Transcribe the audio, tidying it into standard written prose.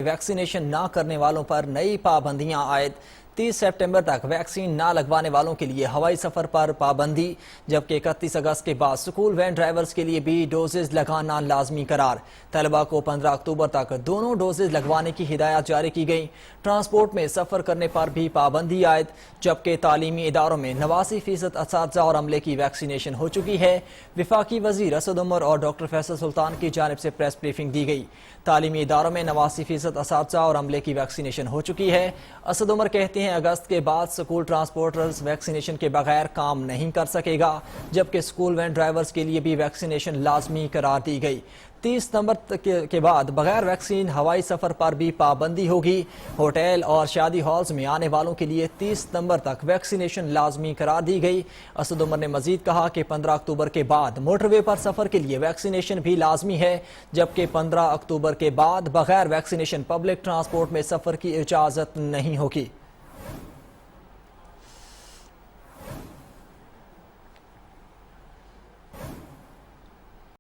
Vaccination نہ کرنے والوں پر نئی پابندیاں عائد 30 سپٹمبر تک ویکسین نہ لگوانے والوں کے لیے ہوائی سفر پر پابندی، جبکہ 31 اگست کے بعد سکول وین ڈرائیورز کے لیے بھی ڈوزز لگانا لازمی قرار۔ طلبہ کو 15 اکتوبر تک دونوں ڈوزز لگوانے کی ہدایات جاری کی گئی۔ ٹرانسپورٹ میں سفر کرنے پر بھی پابندی عائد، جبکہ تعلیمی اداروں میں 89% اساتذہ اور عملے کی ویکسینیشن ہو چکی ہے۔ وفاقی وزیر اسد عمر اور ڈاکٹر فیصل سلطان کی جانب سے پریس بریفنگ دی گئی۔ تعلیمی اداروں میں 89% اساتذہ اور عملے کی ویکسینیشن ہو چکی ہے۔ اسد عمر کہتے ہیں اگست کے بعد سکول ٹرانسپورٹرز ویکسینیشن کے بغیر کام نہیں کر سکے گا، جبکہ سکول وین ڈرائیورز کے لیے بھی ویکسینیشن لازمی قرار دی گئی۔ 30 ستمبر کے بعد بغیر ویکسین ہوائی سفر پر بھی پابندی ہوگی۔ ہوٹل اور شادی ہالز میں آنے والوں کے لیے 30 ستمبر تک ویکسینیشن لازمی قرار دی گئی۔ اسد عمر نے مزید کہا کہ 15 اکتوبر کے بعد موٹر وے پر سفر کے لیے ویکسینیشن بھی لازمی ہے، جبکہ 15 اکتوبر کے بعد بغیر ویکسینیشن پبلک ٹرانسپورٹ میں سفر کی اجازت نہیں ہوگی۔